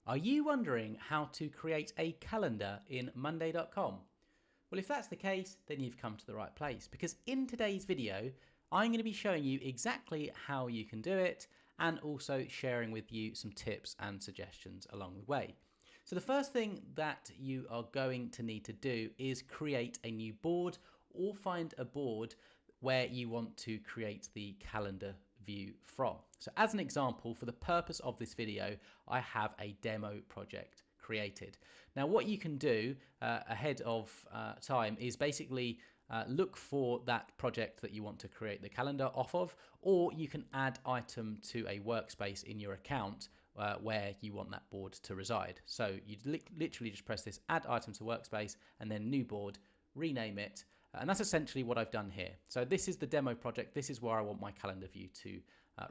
Are you wondering how to create a calendar in Monday.com? Well, if that's the case, then you've come to the right place, because in today's video, I'm going to be showing you exactly how you can do it and also sharing with you some tips and suggestions along the way. So the first thing that you are going to need to do is create a new board or find a board where you want to create the calendar view from. So as an example, for the purpose of this video, I have a demo project created. Now what you can do ahead of time is basically look for that project that you want to create the calendar off of, or you can add item to a workspace in your account where you want that board to reside. So you literally just press this add item to workspace and then new board, rename it, and that's essentially what I've done here. So this is the demo project. This is where I want my calendar view to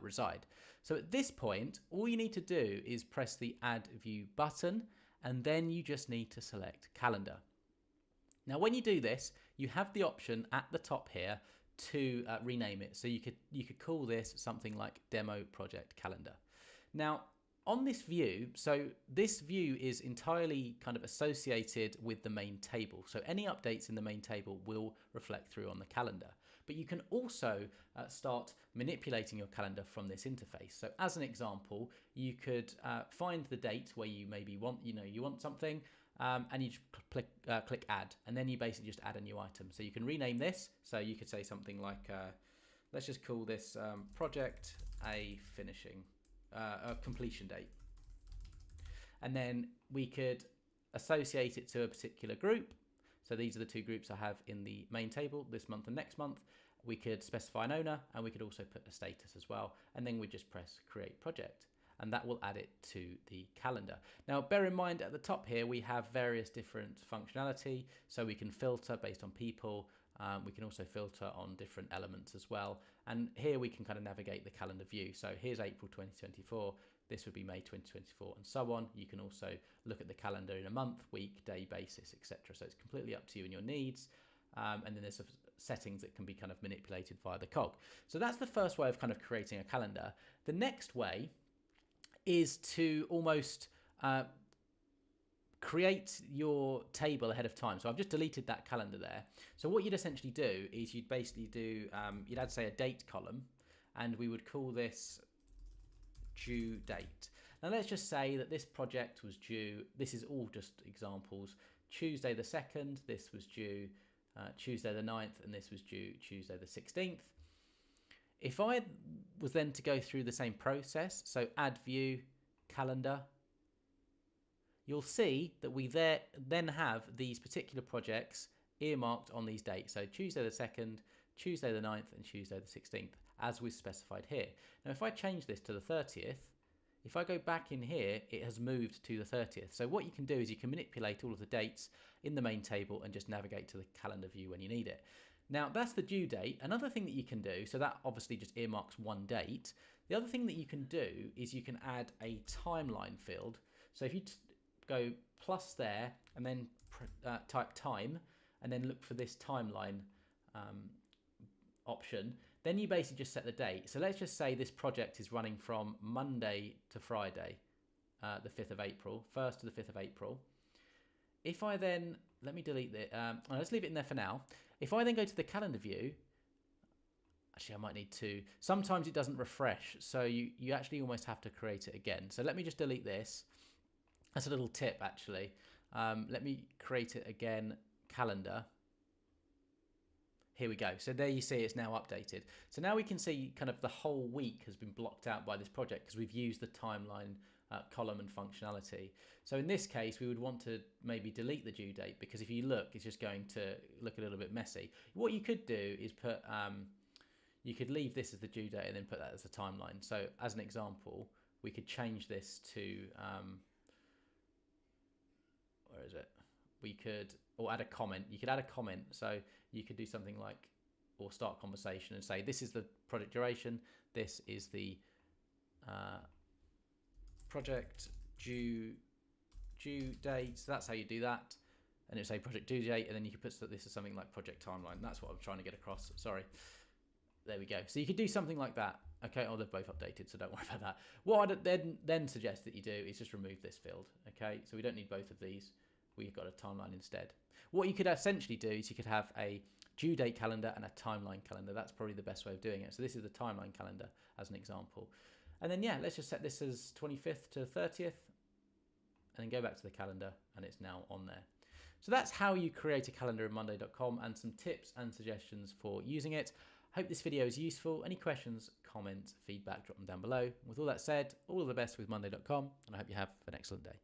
reside. So at this point, all you need to do is press the add view button, and then you just need to select calendar. Now, when you do this, you have the option at the top here to rename it. So you could call this something like demo project calendar. Now, on this view, so this view is entirely kind of associated with the main table. So any updates in the main table will reflect through on the calendar. But you can also start manipulating your calendar from this interface. So as an example, you could find the date where you maybe want, you want something, and you just click add, and then you basically just add a new item. So you can rename this. So you could say something like, let's just call this project a finishing. A completion date, and then we could associate it to a particular group. So these are the two groups I have in the main table, this month and next month. We could specify an owner, and we could also put a status as well, and then we just press create project, and that will add it to the calendar. Now bear in mind at the top here we have various different functionality, so we can filter based on people. We can also filter on different elements as well. And here we can kind of navigate the calendar view. So here's April 2024. This would be May 2024 and so on. You can also look at the calendar in a month, week, day basis, etc. So it's completely up to you and your needs. And then there's settings that can be kind of manipulated via the cog. So that's the first way of kind of creating a calendar. The next way is to almost create your table ahead of time. So I've just deleted that calendar there. So what you'd essentially do is you'd basically do, you'd add, say, a date column, and we would call this due date. Now let's just say that this project was due, this is all just examples, Tuesday the 2nd, this was due Tuesday the 9th, and this was due Tuesday the 16th. If I was then to go through the same process, so add view, calendar, you'll see that we then have these particular projects earmarked on these dates. So Tuesday the 2nd, Tuesday the 9th, and Tuesday the 16th, as we've specified here. Now, if I change this to the 30th, if I go back in here, it has moved to the 30th. So what you can do is you can manipulate all of the dates in the main table and just navigate to the calendar view when you need it. Now, that's the due date. Another thing that you can do, so that obviously just earmarks one date. The other thing that you can do is you can add a timeline field. So if you go plus there and then type time and then look for this timeline option, then you basically just set the date. So let's just say this project is running from Monday to Friday, the 5th of April, 1st to the 5th of April. If I then, let me delete it, let's leave it in there for now. If I then go to the calendar view, actually I might need to, sometimes it doesn't refresh, so you actually almost have to create it again. So let me just delete this. That's a little tip, actually. Let me create it again, calendar. Here we go. So there you see it's now updated. So now we can see kind of the whole week has been blocked out by this project because we've used the timeline column and functionality. So in this case, we would want to maybe delete the due date, because if you look, it's just going to look a little bit messy. What you could do is put, you could leave this as the due date and then put that as the timeline. So as an example, we could change this to, where is it? We could, or add a comment. You could add a comment. So you could do something like, or start a conversation and say, this is the project duration. This is the project due date. So that's how you do that. And it'll say project due date. And then you could put that this is something like project timeline. That's what I'm trying to get across. Sorry. There we go. So you could do something like that. Okay, oh, they're both updated, so don't worry about that. What I'd then suggest that you do is just remove this field. Okay, so we don't need both of these. We've got a timeline instead. What you could essentially do is you could have a due date calendar and a timeline calendar. That's probably the best way of doing it. So this is the timeline calendar as an example. And then, yeah, let's just set this as 25th to 30th and then go back to the calendar and it's now on there. So that's how you create a calendar in Monday.com and some tips and suggestions for using it. Hope this video is useful. Any questions, comments, feedback, drop them down below. With all that said, all of the best with Monday.com and I hope you have an excellent day.